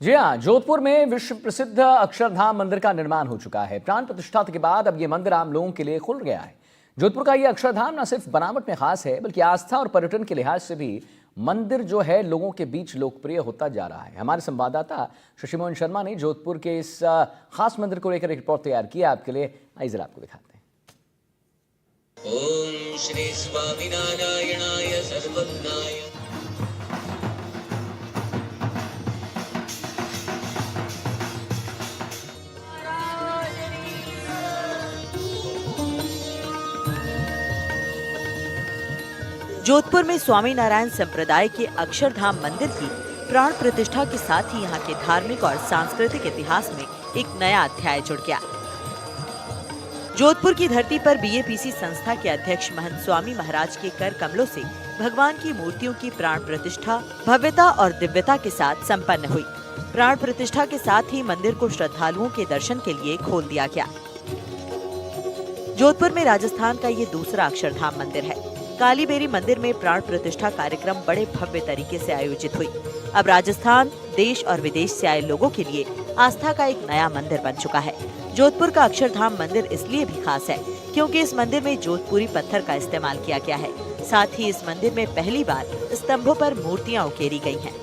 जी हाँ, जोधपुर में विश्व प्रसिद्ध अक्षरधाम मंदिर का निर्माण हो चुका है। प्राण प्रतिष्ठा के बाद अब ये मंदिर आम लोगों के लिए खुल गया है। जोधपुर का ये अक्षरधाम न सिर्फ बनावट में खास है, बल्कि आस्था और पर्यटन के लिहाज से भी मंदिर जो है लोगों के बीच लोकप्रिय होता जा रहा है। हमारे संवाददाता शशि मोहन शर्मा ने जोधपुर के इस खास मंदिर को लेकर एक रिपोर्ट तैयार किया आपके लिए। आइए जरा आपको दिखाते हैं। ओम श्री स्वामीनारायणाय सर्वज्ञाय। जोधपुर में स्वामीनारायण संप्रदाय के अक्षरधाम मंदिर की प्राण प्रतिष्ठा के साथ ही यहाँ के धार्मिक और सांस्कृतिक इतिहास में एक नया अध्याय जुड़ गया। जोधपुर की धरती पर बीएपीसी संस्था के अध्यक्ष महंत स्वामी महाराज के कर कमलों से भगवान की मूर्तियों की प्राण प्रतिष्ठा भव्यता और दिव्यता के साथ संपन्न हुई। प्राण प्रतिष्ठा के साथ ही मंदिर को श्रद्धालुओं के दर्शन के लिए खोल दिया गया। जोधपुर में राजस्थान का ये दूसरा अक्षरधाम मंदिर है। कालीबेरी मंदिर में प्राण प्रतिष्ठा कार्यक्रम बड़े भव्य तरीके से आयोजित हुई। अब राजस्थान, देश और विदेश से आए लोगों के लिए आस्था का एक नया मंदिर बन चुका है। जोधपुर का अक्षरधाम मंदिर इसलिए भी खास है क्योंकि इस मंदिर में जोधपुरी पत्थर का इस्तेमाल किया गया है। साथ ही इस मंदिर में पहली बार स्तंभों पर मूर्तियां उकेरी गई हैं।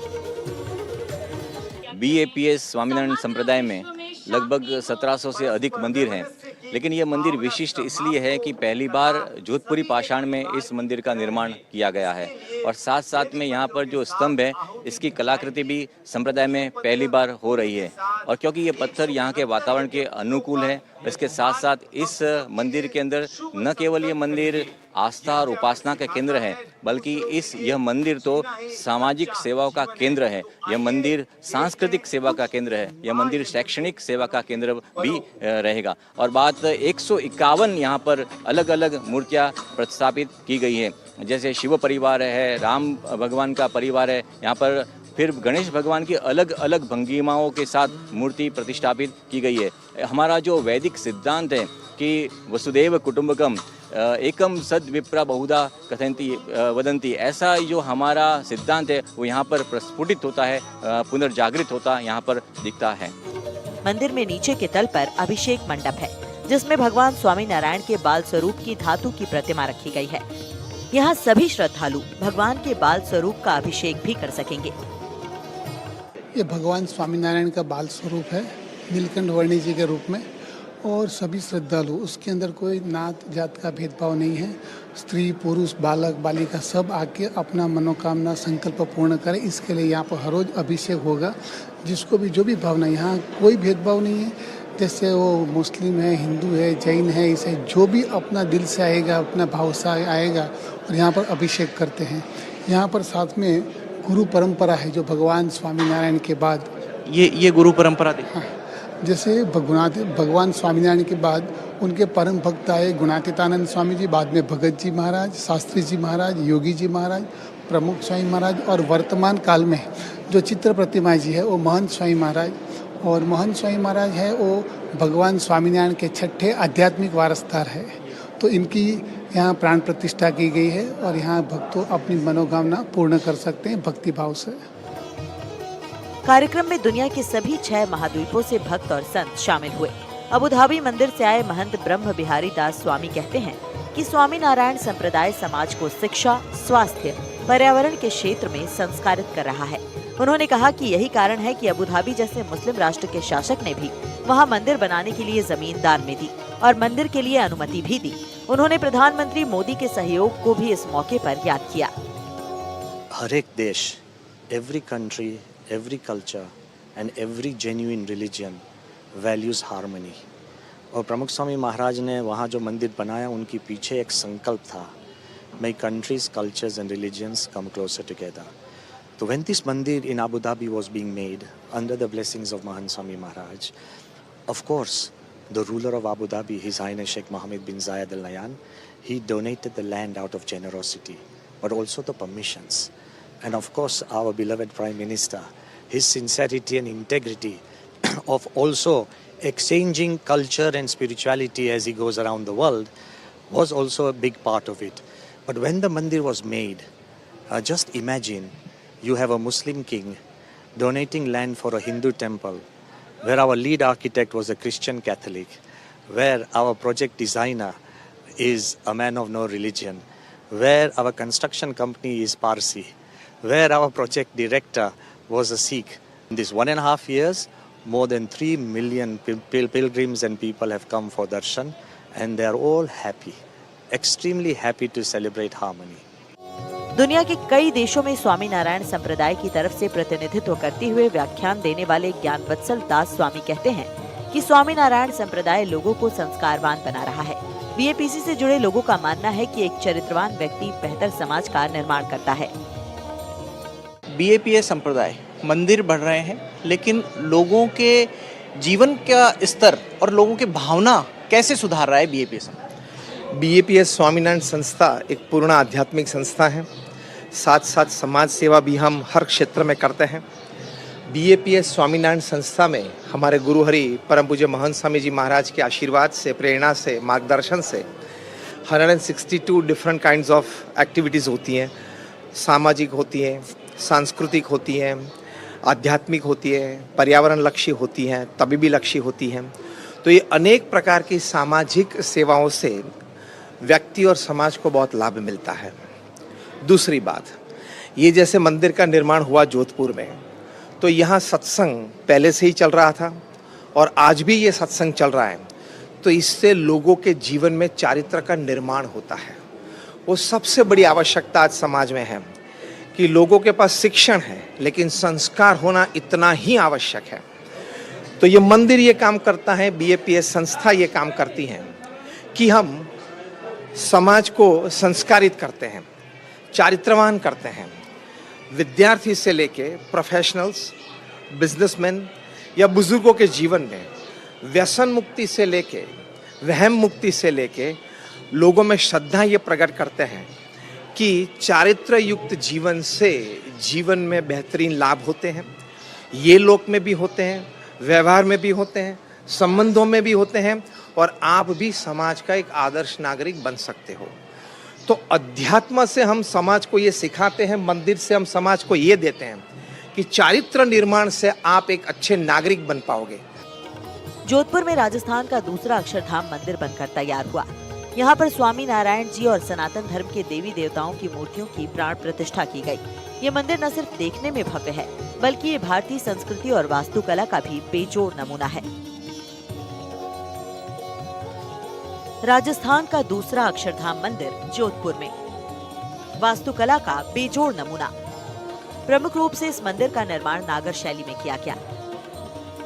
बीएपीएस स्वामीनारायण संप्रदाय में लगभग 1700 से अधिक मंदिर हैं, लेकिन ये मंदिर विशिष्ट इसलिए है कि पहली बार जोधपुरी पाषाण में इस मंदिर का निर्माण किया गया है और साथ साथ में यहाँ पर जो स्तंभ है इसकी कलाकृति भी संप्रदाय में पहली बार हो रही है। और क्योंकि ये पत्थर यहाँ के वातावरण के अनुकूल है, इसके साथ साथ इस मंदिर के अंदर न केवल ये मंदिर आस्था और उपासना का केंद्र है, बल्कि यह मंदिर तो सामाजिक सेवाओं का केंद्र है, यह मंदिर सांस्कृतिक सेवा का केंद्र है, यह मंदिर शैक्षणिक सेवा का केंद्र भी रहेगा। और बात 151 यहाँ पर अलग अलग मूर्तियाँ प्रतिष्ठापित की गई है, जैसे शिव परिवार है, राम भगवान का परिवार है, यहाँ पर फिर गणेश भगवान की अलग अलग भंगिमाओं के साथ मूर्ति प्रतिष्ठापित की गई है। हमारा जो वैदिक सिद्धांत है कि वसुदेव कुटुंबकम एकम सद विप्रा बहुधा कथयन्ति वदंती, ऐसा जो हमारा सिद्धांत है वो यहाँ पर प्रस्फुटित होता है, पुनर्जागृत होता यहाँ पर दिखता है। मंदिर में नीचे के तल पर अभिषेक मंडप है, जिसमें भगवान स्वामी नारायण के बाल स्वरूप की धातु की प्रतिमा रखी गई है। यहाँ सभी श्रद्धालु भगवान के बाल स्वरूप का अभिषेक भी कर सकेंगे। ये भगवान स्वामीनारायण का बाल स्वरूप है, नीलकंठ वर्णी जी के रूप में, और सभी श्रद्धालु, उसके अंदर कोई नात जात का भेदभाव नहीं है। स्त्री पुरुष बालक बालिका सब आके अपना मनोकामना संकल्प पूर्ण करें, इसके लिए यहाँ पर हर रोज अभिषेक होगा। जिसको भी जो भी भावना, यहाँ कोई भेदभाव नहीं है, जैसे वो मुस्लिम है, हिंदू है, जैन है, ईसाई, जो भी अपना दिल से आएगा, अपना भाव से आएगा और यहाँ पर अभिषेक करते हैं। यहाँ पर साथ में गुरु परंपरा है, जो भगवान स्वामीनारायण के बाद ये गुरु परंपरा थी। हाँ, जैसे भगवान स्वामीनारायण के बाद उनके परम भक्त आए गुणातीतानंद स्वामी जी, बाद में भगत जी महाराज, शास्त्री जी महाराज, योगी जी महाराज, प्रमुख स्वामी महाराज, और वर्तमान काल में जो चित्र प्रतिमा जी है वो महंत स्वामी महाराज, और महंत स्वामी महाराज है वो भगवान स्वामीनारायण के छठे आध्यात्मिक वारसदार है। तो इनकी यहाँ प्राण प्रतिष्ठा की गई है और यहाँ भक्तों अपनी मनोकामना पूर्ण कर सकते हैं भक्ति भाव से। कार्यक्रम में दुनिया के सभी 6 महाद्वीपों से भक्त और संत शामिल हुए। अबू धाबी मंदिर से आए महंत ब्रह्म बिहारी दास स्वामी कहते हैं कि स्वामीनारायण संप्रदाय समाज को शिक्षा, स्वास्थ्य, पर्यावरण के क्षेत्र में संस्कारित कर रहा है। उन्होंने कहा कि यही कारण है कि अबू धाबी जैसे मुस्लिम राष्ट्र के शासक ने भी वहां मंदिर बनाने के लिए जमीन दान में दी और मंदिर के लिए अनुमति भी दी। उन्होंने प्रधानमंत्री मोदी के सहयोग को भी इस मौके पर याद किया। हर एक देश, every country, every culture and every genuine religion values harmony। और प्रमुख स्वामी महाराज ने वहाँ जो मंदिर बनाया, उनके पीछे एक संकल्प था, may countries, cultures and religions come closer together। So when this mandir in Abu Dhabi was being made under the blessings of Mahant Swami Maharaj, of course the ruler of Abu Dhabi, His Highness Sheikh Mohammed bin Zayed Al Nahyan, he donated the land out of generosity, but also the permissions. And of course, our beloved Prime Minister, his sincerity and integrity of also exchanging culture and spirituality as he goes around the world was also a big part of it. But when the mandir was made, just imagine you have a Muslim king donating land for a Hindu temple, where our lead architect was a Christian Catholic, where our project designer is a man of no religion, where our construction company is Parsi, where our project director was a Sikh. In these 1.5 years, more than 3 million pilgrims and people have come for darshan, and they are all happy, extremely happy to celebrate harmony. दुनिया के कई देशों में स्वामीनारायण संप्रदाय की तरफ से प्रतिनिधित्व करते हुए व्याख्यान देने वाले ज्ञानवत्सल दास स्वामी कहते हैं कि स्वामीनारायण संप्रदाय लोगों को संस्कारवान बना रहा है। बीएपीसी से जुड़े लोगों का मानना है कि एक चरित्रवान व्यक्ति बेहतर समाज का निर्माण करता है। बीएपीएस संप्रदाय मंदिर बढ़ रहे हैं, लेकिन लोगों के जीवन का स्तर और लोगों की भावना कैसे सुधार रहा है बीएपीएस? बीएपीएस स्वामीनारायण संस्था एक पूर्ण आध्यात्मिक संस्था है। साथ साथ समाज सेवा भी हम हर क्षेत्र में करते हैं। बीएपीएस स्वामीनारायण संस्था में हमारे गुरु हरि परम पूज्य महंत स्वामी जी महाराज के आशीर्वाद से, प्रेरणा से, मार्गदर्शन से 162 डिफरेंट काइंड्स ऑफ एक्टिविटीज़ होती हैं। सामाजिक होती हैं, सांस्कृतिक होती हैं, आध्यात्मिक होती है, पर्यावरण लक्ष्य होती हैं, तबीबी लक्ष्य होती हैं। तो ये अनेक प्रकार की सामाजिक सेवाओं से व्यक्ति और समाज को बहुत लाभ मिलता है। दूसरी बात, ये जैसे मंदिर का निर्माण हुआ जोधपुर में, तो यहाँ सत्संग पहले से ही चल रहा था और आज भी ये सत्संग चल रहा है। तो इससे लोगों के जीवन में चारित्र का निर्माण होता है। वो सबसे बड़ी आवश्यकता आज समाज में है कि लोगों के पास शिक्षण है, लेकिन संस्कार होना इतना ही आवश्यक है। तो ये मंदिर ये काम करता है, बीएपीएस संस्था ये काम करती है कि हम समाज को संस्कारित करते हैं, चारित्रवान करते हैं। विद्यार्थी से लेके प्रोफेशनल्स, बिजनेसमैन या बुजुर्गों के जीवन में व्यसन मुक्ति से लेके, वहम मुक्ति से लेके लोगों में श्रद्धा ये प्रकट करते हैं कि चारित्र युक्त जीवन से जीवन में बेहतरीन लाभ होते हैं। ये लोक में भी होते हैं, व्यवहार में भी होते हैं, संबंधों में भी होते हैं, और आप भी समाज का एक आदर्श नागरिक बन सकते हो। तो अध्यात्म से हम समाज को ये सिखाते हैं, मंदिर से हम समाज को ये देते हैं कि चारित्र निर्माण से आप एक अच्छे नागरिक बन पाओगे। जोधपुर में राजस्थान का दूसरा अक्षरधाम मंदिर बनकर तैयार हुआ। यहाँ पर स्वामी नारायण जी और सनातन धर्म के देवी देवताओं की मूर्तियों की प्राण प्रतिष्ठा की गई। ये मंदिर न सिर्फ देखने में भव्य है, बल्कि ये भारतीय संस्कृति और वास्तुकला का भी बेजोड़ नमूना है। राजस्थान का दूसरा अक्षरधाम मंदिर जोधपुर में, वास्तुकला का बेजोड़ नमूना। प्रमुख रूप से इस मंदिर का निर्माण नागर शैली में किया गया।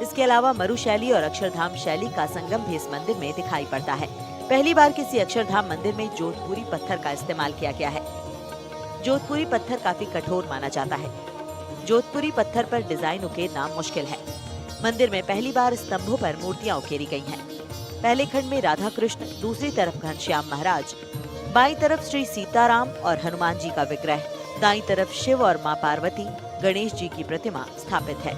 इसके अलावा मरु शैली और अक्षरधाम शैली का संगम भी इस मंदिर में दिखाई पड़ता है। पहली बार किसी अक्षरधाम मंदिर में जोधपुरी पत्थर का इस्तेमाल किया गया है। जोधपुरी पत्थर काफी कठोर माना जाता है। जोधपुरी पत्थर पर डिजाइन उकेरना मुश्किल है। मंदिर में पहली बार स्तंभों पर मूर्तियां उकेरी गई हैं। पहले खंड में राधा कृष्ण, दूसरी तरफ घनश्याम महाराज, बाईं तरफ श्री सीताराम और हनुमान जी का विग्रह, दाईं तरफ शिव और मां पार्वती, गणेश जी की प्रतिमा स्थापित है।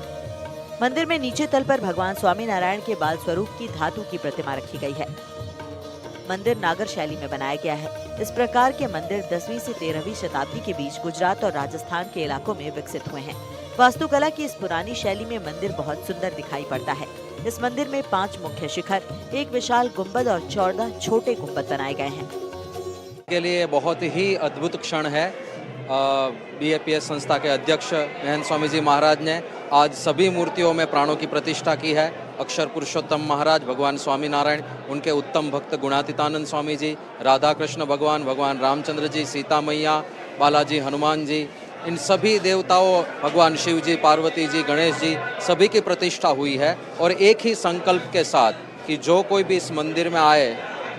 मंदिर में नीचे तल पर भगवान स्वामी नारायण के बाल स्वरूप की धातु की प्रतिमा रखी गई है। मंदिर नागर शैली में बनाया गया है। इस प्रकार के मंदिर 10वीं से 13वीं शताब्दी के बीच गुजरात और राजस्थान के इलाकों में विकसित हुए हैं। वास्तुकला की इस पुरानी शैली में मंदिर बहुत सुंदर दिखाई पड़ता है। इस मंदिर में 5 मुख्य शिखर, एक विशाल गुंबद और 14 छोटे गुंबद बनाए गए हैं। के लिए बहुत ही अद्भुत क्षण है। बीएपीएस संस्था के अध्यक्ष महंत स्वामी जी महाराज ने आज सभी मूर्तियों में प्राणों की प्रतिष्ठा की है। अक्षर पुरुषोत्तम महाराज, भगवान स्वामी नारायण, उनके उत्तम भक्त गुणातीतानंद स्वामी जी, राधा कृष्ण भगवान, भगवान रामचंद्र जी, सीता मैया, बालाजी, हनुमान जी, इन सभी देवताओं, भगवान शिव जी, पार्वती जी, गणेश जी, सभी की प्रतिष्ठा हुई है। और एक ही संकल्प के साथ कि जो कोई भी इस मंदिर में आए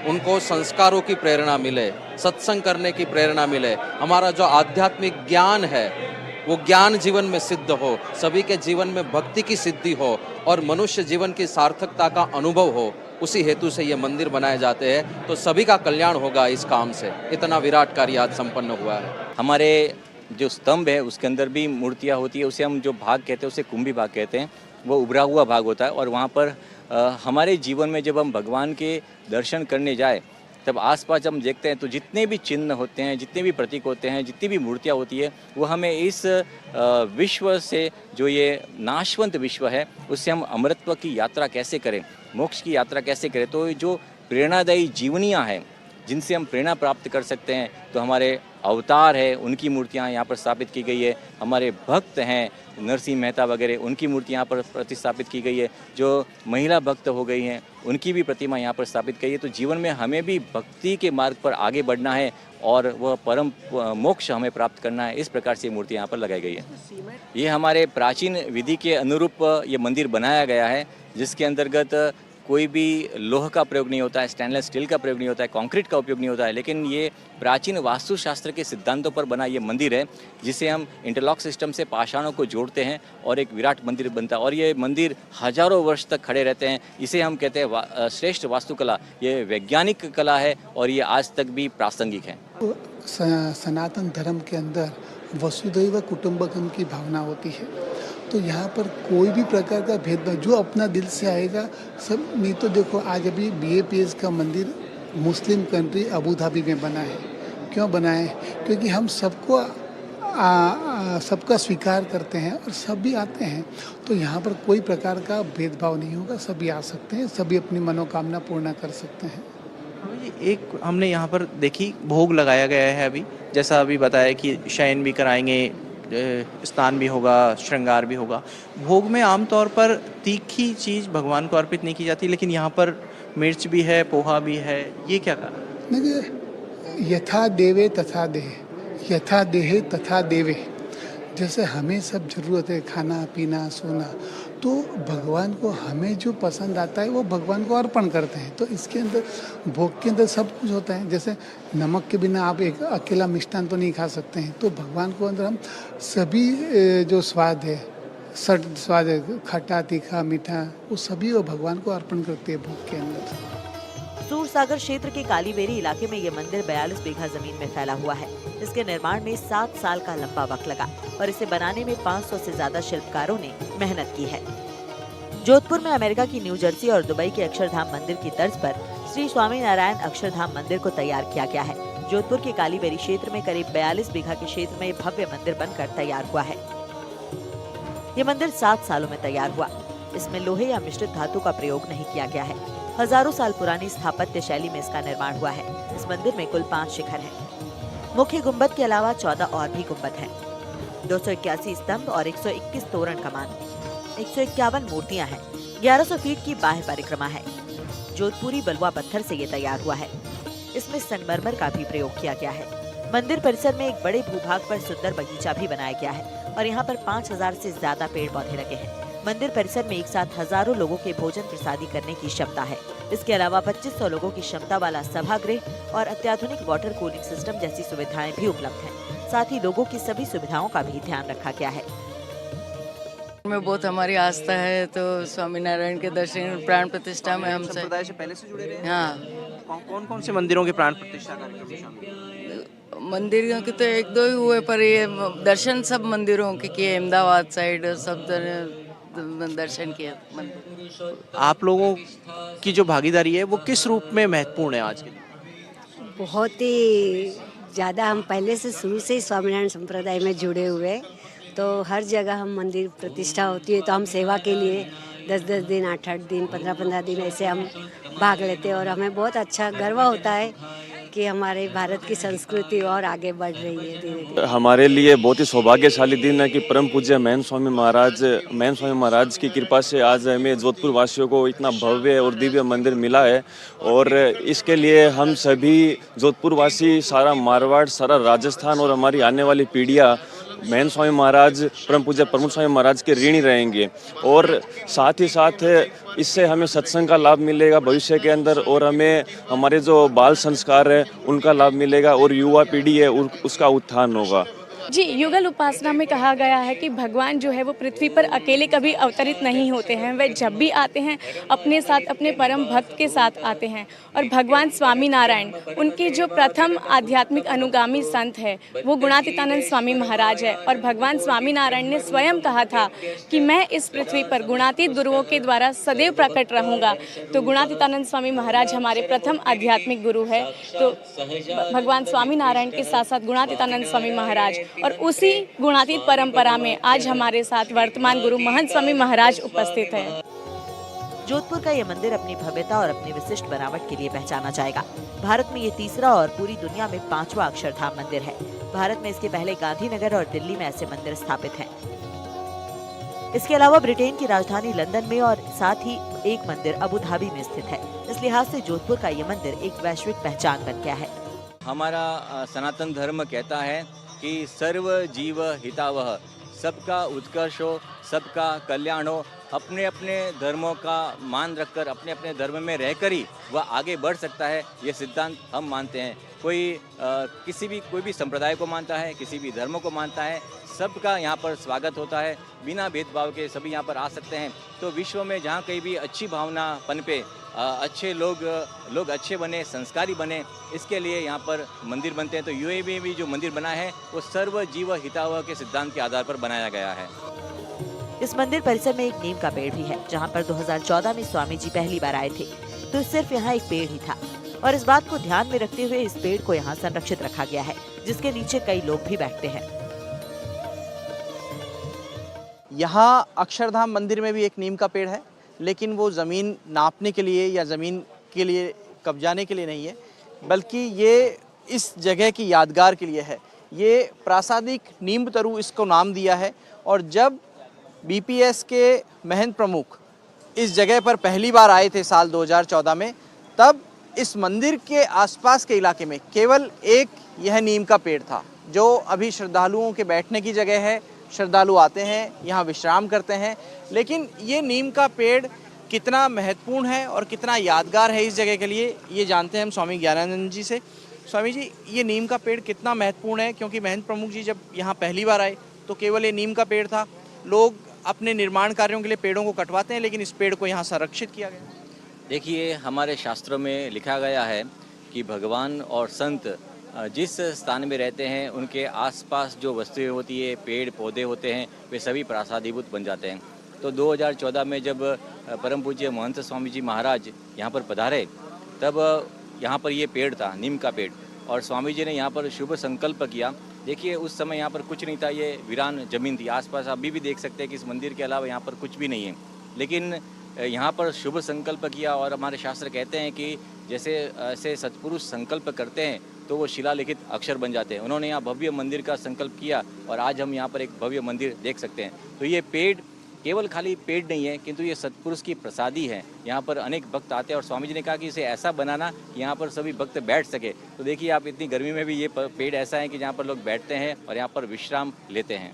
उनको संस्कारों की प्रेरणा मिले, सत्संग करने की प्रेरणा मिले, हमारा जो आध्यात्मिक ज्ञान है वो ज्ञान जीवन में सिद्ध हो, सभी के जीवन में भक्ति की सिद्धि हो और मनुष्य जीवन की सार्थकता का अनुभव हो, उसी हेतु से ये मंदिर बनाए जाते हैं। तो सभी का कल्याण होगा इस काम से। इतना विराट कार्य आज संपन्न हुआ है। हमारे जो स्तंभ है उसके अंदर भी मूर्तियाँ होती है, उसे हम जो भाग कहते हैं उसे कुंभी भाग कहते हैं। वो उभरा हुआ भाग होता है और वहाँ पर हमारे जीवन में जब हम भगवान के दर्शन करने जाए तब आसपास जब हम देखते हैं तो जितने भी चिन्ह होते हैं, जितने भी प्रतीक होते हैं, जितनी भी मूर्तियाँ होती है, वो हमें इस विश्व से, जो ये नाशवंत विश्व है, उससे हम अमरत्व की यात्रा कैसे करें, मोक्ष की यात्रा कैसे करें। तो जो प्रेरणादायी जीवनियाँ हैं जिनसे हम प्रेरणा प्राप्त कर सकते हैं, तो हमारे अवतार है, उनकी मूर्तियाँ यहाँ पर स्थापित की गई है। हमारे भक्त हैं नरसिंह मेहता वगैरह, उनकी मूर्ति यहाँ पर प्रतिस्थापित की गई है। जो महिला भक्त हो गई हैं, उनकी भी प्रतिमा यहाँ पर स्थापित की है। तो जीवन में हमें भी भक्ति के मार्ग पर आगे बढ़ना है और वह परम मोक्ष हमें प्राप्त करना है। इस प्रकार से मूर्ति यहाँ पर लगाई गई है। ये हमारे प्राचीन विधि के अनुरूप ये मंदिर बनाया गया है, जिसके अंतर्गत कोई भी लोह का प्रयोग नहीं होता है, स्टेनलेस स्टील का प्रयोग नहीं होता है, कंक्रीट का उपयोग नहीं होता है। लेकिन ये प्राचीन वास्तुशास्त्र के सिद्धांतों पर बना ये मंदिर है, जिसे हम इंटरलॉक सिस्टम से पाषाणों को जोड़ते हैं और एक विराट मंदिर बनता है। और ये मंदिर हजारों वर्ष तक खड़े रहते हैं। इसे हम कहते हैं श्रेष्ठ वास्तुकला। ये वैज्ञानिक कला है और ये आज तक भी प्रासंगिक है। सनातन धर्म के अंदर वसुधैव कुटुंबकम की भावना होती है, तो यहाँ पर कोई भी प्रकार का भेदभाव जो अपना दिल से आएगा सब। नहीं तो देखो, आज अभी BAPS का मंदिर मुस्लिम कंट्री अबू धाबी में बना है। क्यों बना है? क्योंकि हम सबको सबका स्वीकार करते हैं और सब भी आते हैं। तो यहाँ पर कोई प्रकार का भेदभाव नहीं होगा, सभी आ सकते हैं, सभी अपनी मनोकामना पूर्ण कर सकते हैं। एक हमने यहाँ पर देखी भोग लगाया गया है अभी, जैसा अभी बताया कि शयन भी कराएंगे, स्नान भी होगा, श्रृंगार भी होगा। भोग में आमतौर पर तीखी चीज़ भगवान को अर्पित नहीं की जाती, लेकिन यहाँ पर मिर्च भी है, पोहा भी है। ये क्या कारण? देखिए, यथा देवे तथा देहे, यथा देहे तथा देवे। जैसे हमें सब जरूरत है, खाना पीना सोना, तो भगवान को हमें जो पसंद आता है वो भगवान को अर्पण करते हैं। तो इसके अंदर भोग के अंदर सब कुछ होता है। जैसे नमक के बिना आप एक अकेला मिष्ठान तो नहीं खा सकते हैं। तो भगवान को अंदर हम सभी जो स्वाद है, स्वाद है, खट्टा तीखा मीठा, वो सभी वो भगवान को अर्पण करते हैं भोग के अंदर। सूरसागर क्षेत्र के कालीबेरी इलाके में ये मंदिर 42 बीघा जमीन में फैला हुआ है। इसके निर्माण में 7 साल का लंबा वक्त लगा और इसे बनाने में 500 से ज्यादा शिल्पकारों ने मेहनत की है। जोधपुर में अमेरिका की न्यू जर्सी और दुबई के अक्षरधाम मंदिर की तर्ज पर श्री स्वामीनारायण अक्षरधाम मंदिर को तैयार किया गया है। जोधपुर के कालीबेरी क्षेत्र में करीब 42 बीघा के क्षेत्र में भव्य मंदिर बनकर तैयार हुआ है। ये मंदिर 7 सालों में तैयार हुआ। इसमें लोहे या मिश्रित धातु का प्रयोग नहीं किया गया है। हजारों साल पुरानी स्थापत्य शैली में इसका निर्माण हुआ है। इस मंदिर में कुल 5 शिखर हैं। मुख्य गुंबद के अलावा 14 और भी गुंबद हैं। 281 स्तंभ और 121 तोरण कमान, 151 मूर्तियां हैं। 1100 फीट की बाह्य परिक्रमा है। जोधपुरी बलुआ पत्थर से ये तैयार हुआ है। इसमें संगमरमर का भी प्रयोग किया गया है। मंदिर परिसर में एक बड़े भूभाग पर सुंदर बगीचा भी बनाया गया है और यहाँ पर 5000 से ज्यादा पेड़ पौधे लगे हैं। मंदिर परिसर में एक साथ हजारों लोगों के भोजन प्रसादी करने की क्षमता है। इसके अलावा 2500 लोगों की क्षमता वाला सभागृह और अत्याधुनिक वाटर कूलिंग सिस्टम जैसी सुविधाएं भी उपलब्ध हैं। साथ ही लोगों की सभी सुविधाओं का भी ध्यान रखा गया है। में बहुत हमारी आस्था है, तो स्वामीनारायण के दर्शन प्राण प्रतिष्ठा में हम संप्रदाय से पहले से जुड़े रहे हैं। हाँ, कौन कौन से मंदिरों के प्राण प्रतिष्ठा कार्यक्रम में शामिल? मंदिरों के तो 1-2 ही हुए, पर ये दर्शन सब मंदिरों के किए। अहमदाबाद साइड सब दर्शन किए मंदिर। आप लोगों की जो भागीदारी है वो किस रूप में महत्वपूर्ण है आज के दिन? बहुत ही ज़्यादा। हम पहले से शुरू से ही स्वामीनारायण संप्रदाय में जुड़े हुए, तो हर जगह हम मंदिर प्रतिष्ठा होती है तो हम सेवा के लिए 10-10 दिन, 8-8 दिन, 15-15 दिन ऐसे हम भाग लेते हैं। और हमें बहुत अच्छा गर्व होता है कि हमारे भारत की संस्कृति और आगे बढ़ रही है धीरे धीरे। हमारे लिए बहुत ही सौभाग्यशाली दिन है कि परम पूज्य महन स्वामी महाराज की कृपा से आज हमें जोधपुर वासियों को इतना भव्य और दिव्य मंदिर मिला है। और इसके लिए हम सभी जोधपुर वासी, सारा मारवाड़, सारा राजस्थान और हमारी आने वाली पीढ़ियाँ महन स्वामी महाराज, परम पूज्य प्रमुख स्वामी महाराज के ऋणी रहेंगे। और साथ ही साथ इससे हमें सत्संग का लाभ मिलेगा भविष्य के अंदर, और हमें हमारे जो बाल संस्कार है उनका लाभ मिलेगा और युवा पीढ़ी है उसका उत्थान होगा। जी, युगल उपासना में कहा गया है कि भगवान जो है वो पृथ्वी पर अकेले कभी अवतरित नहीं होते हैं। वे जब भी आते हैं अपने साथ अपने परम भक्त के साथ आते हैं। और भगवान स्वामी नारायण उनके जो प्रथम आध्यात्मिक अनुगामी संत है वो गुणातीतानंद स्वामी महाराज है। और भगवान स्वामी नारायण ने स्वयं कहा था कि मैं इस पृथ्वी पर गुणातीत गुरुओं के द्वारा सदैव प्रकट रहूँगा। तो गुणातीतानंद स्वामी महाराज हमारे प्रथम आध्यात्मिक गुरु है। तो भगवान स्वामी नारायण के साथ साथ गुणातीतानंद स्वामी महाराज और उसी गुणातीत परंपरा में आज हमारे साथ वर्तमान गुरु महंत स्वामी महाराज उपस्थित हैं। जोधपुर का ये मंदिर अपनी भव्यता और अपनी विशिष्ट बनावट के लिए पहचाना जाएगा। भारत में ये तीसरा और पूरी दुनिया में 5वां अक्षरधाम मंदिर है। भारत में इसके पहले गांधीनगर और दिल्ली में ऐसे मंदिर स्थापित हैं। इसके अलावा ब्रिटेन की राजधानी लंदन में और साथ ही एक मंदिर अबू धाबी में स्थित है। इस लिहाज से जोधपुर का ये मंदिर एक वैश्विक पहचान बन गया है। हमारा सनातन धर्म कहता है कि सर्व जीव हितावह, सबका उत्कर्ष हो, सबका कल्याण हो। अपने अपने धर्मों का मान रखकर अपने अपने धर्म में रहकर ही वह आगे बढ़ सकता है, ये सिद्धांत हम मानते हैं। कोई भी संप्रदाय को मानता है, किसी भी धर्म को मानता है, सबका यहाँ पर स्वागत होता है। बिना भेदभाव के सभी यहाँ पर आ सकते हैं। तो विश्व में जहाँ कहीं भी अच्छी भावना पनपे, अच्छे लोग अच्छे बने, संस्कारी बने, इसके लिए यहाँ पर मंदिर बनते हैं। तो यूएई में भी जो मंदिर बना है वो सर्व जीव हितावह के सिद्धांत के आधार पर बनाया गया है। इस मंदिर परिसर में एक नीम का पेड़ भी है, जहाँ पर 2014 में स्वामी जी पहली बार आए थे तो सिर्फ यहाँ एक पेड़ ही था। और इस बात को ध्यान में रखते हुए इस पेड़ को यहाँ संरक्षित रखा गया है, जिसके नीचे कई लोग भी बैठते हैं। यहाँ अक्षरधाम मंदिर में भी एक नीम का पेड़ है, लेकिन वो ज़मीन नापने के लिए या ज़मीन के लिए कब्जाने के लिए नहीं है, बल्कि ये इस जगह की यादगार के लिए है। ये प्रासादिक नीम तरु इसको नाम दिया है। और जब बीपीएस के महंत प्रमुख इस जगह पर पहली बार आए थे साल 2014 में, तब इस मंदिर के आसपास के इलाके में केवल एक यह नीम का पेड़ था, जो अभी श्रद्धालुओं के बैठने की जगह है। श्रद्धालु आते हैं, यहाँ विश्राम करते हैं। लेकिन ये नीम का पेड़ कितना महत्वपूर्ण है और कितना यादगार है इस जगह के लिए, ये जानते हैं हम स्वामी ज्ञानानंद जी से। स्वामी जी, ये नीम का पेड़ कितना महत्वपूर्ण है? क्योंकि महंत प्रमुख जी जब यहाँ पहली बार आए तो केवल ये नीम का पेड़ था। लोग अपने निर्माण कार्यों के लिए पेड़ों को कटवाते हैं, लेकिन इस पेड़ को यहाँ संरक्षित किया गया। देखिए, हमारे शास्त्रों में लिखा गया है कि भगवान और संत जिस स्थान में रहते हैं उनके आसपास जो वस्तुएं होती है, पेड़ पौधे होते हैं, वे सभी प्रासादीभूत बन जाते हैं। तो 2014 में जब परम पूज्य महंत स्वामी जी महाराज यहाँ पर पधारे, तब यहाँ पर ये पेड़ था, नीम का पेड़, और स्वामी जी ने यहाँ पर शुभ संकल्प किया। देखिए, उस समय यहाँ पर कुछ नहीं था, ये वीरान ज़मीन थी। आसपास अभी भी देख सकते हैं कि इस मंदिर के अलावा यहाँ पर कुछ भी नहीं है, लेकिन यहाँ पर शुभ संकल्प किया। और हमारे शास्त्र कहते हैं कि जैसे ऐसे सत्पुरुष संकल्प करते हैं तो वो शिलालिखित अक्षर बन जाते हैं। उन्होंने यहाँ भव्य मंदिर का संकल्प किया और आज हम यहाँ पर एक भव्य मंदिर देख सकते हैं। तो ये पेड़ केवल खाली पेड़ नहीं है, किंतु ये सत्पुरुष की प्रसादी है। यहाँ पर अनेक भक्त आते हैं और स्वामी जी ने कहा कि इसे ऐसा बनाना कि यहाँ पर सभी भक्त बैठ सके। तो देखिए आप, इतनी गर्मी में भी ये पेड़ ऐसा है कि जहाँ पर लोग बैठते हैं और यहाँ पर विश्राम लेते हैं।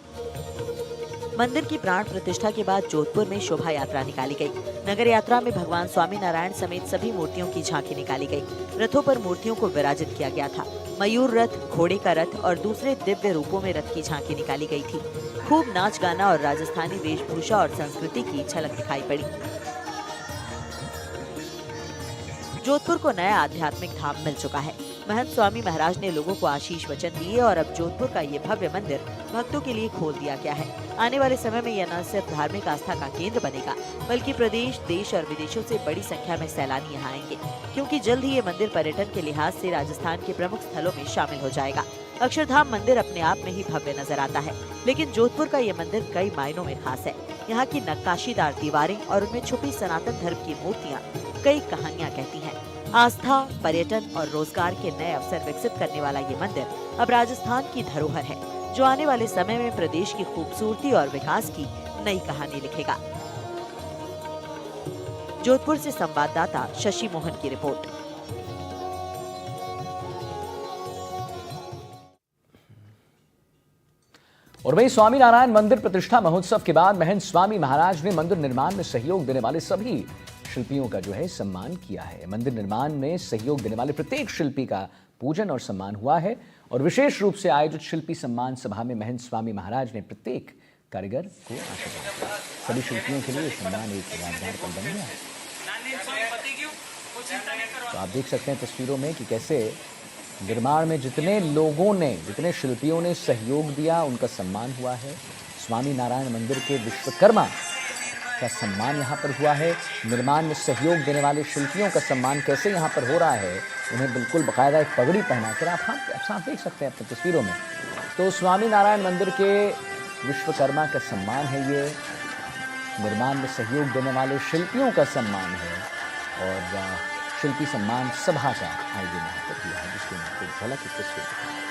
मंदिर की प्राण प्रतिष्ठा के बाद जोधपुर में शोभा यात्रा निकाली गई। नगर यात्रा में भगवान स्वामी नारायण समेत सभी मूर्तियों की झांकी निकाली गई। रथों पर मूर्तियों को विराजित किया गया था। मयूर रथ, घोड़े का रथ और दूसरे दिव्य रूपों में रथ की झांकी निकाली गई थी। खूब नाच गाना और राजस्थानी वेशभूषा और संस्कृति की झलक दिखाई पड़ी। जोधपुर को नया आध्यात्मिक धाम मिल चुका है। महंत स्वामी महाराज ने लोगों को आशीष वचन दिए और अब जोधपुर का ये भव्य मंदिर भक्तों के लिए खोल दिया गया है। आने वाले समय में यह न सिर्फ धार्मिक आस्था का केंद्र बनेगा, बल्कि प्रदेश, देश और विदेशों से बड़ी संख्या में सैलानी यहाँ आएंगे, क्योंकि जल्द ही ये मंदिर पर्यटन के लिहाज से राजस्थान के प्रमुख स्थलों में शामिल हो जाएगा। अक्षरधाम मंदिर अपने आप में ही भव्य नजर आता है, लेकिन जोधपुर का ये मंदिर कई मायनों में खास है। यहाँ की नक्काशीदार दीवारें और उनमें छुपी सनातन धर्म की मूर्तियाँ कई कहानियाँ कहती हैं। आस्था, पर्यटन और रोजगार के नए अवसर विकसित करने वाला ये मंदिर अब राजस्थान की धरोहर है, जो आने वाले समय में प्रदेश की खूबसूरती और विकास की नई कहानी लिखेगा। जोधपुर से संवाददाता शशि मोहन की रिपोर्ट। और वहीं स्वामीनारायण मंदिर प्रतिष्ठा महोत्सव के बाद महंत स्वामी महाराज ने मंदिर निर्माण में सहयोग देने वाले सभी शिल्पियों का जो है सम्मान किया है। मंदिर निर्माण में सहयोग देने वाले प्रत्येक शिल्पी का पूजन और सम्मान हुआ है और विशेष रूप से आयोजित शिल्पी सम्मान सभा में महंत स्वामी महाराज ने प्रत्येक कारीगर को आशीर्वाद दिया। सभी शिल्पियों के लिए ये सम्मान एक यादगार पल बन गया है। तो आप देख सकते हैं तस्वीरों में कि कैसे निर्माण में जितने लोगों ने, जितने शिल्पियों ने सहयोग दिया, उनका सम्मान हुआ है। स्वामी नारायण मंदिर के विश्वकर्मा का सम्मान यहाँ पर हुआ है। निर्माण में सहयोग देने वाले शिल्पियों का सम्मान कैसे यहाँ पर हो रहा है, उन्हें बिल्कुल बाकायदा एक पगड़ी पहनाकर आप साफ देख सकते हैं अपनी तस्वीरों में। तो स्वामी नारायण मंदिर के विश्वकर्मा का सम्मान है ये, निर्माण में सहयोग देने वाले शिल्पियों का सम्मान है और शिल्पी सम्मान सभा का आयोजन यहाँ पर हुआ है, जिसकी आपको झलक एक तस्वीर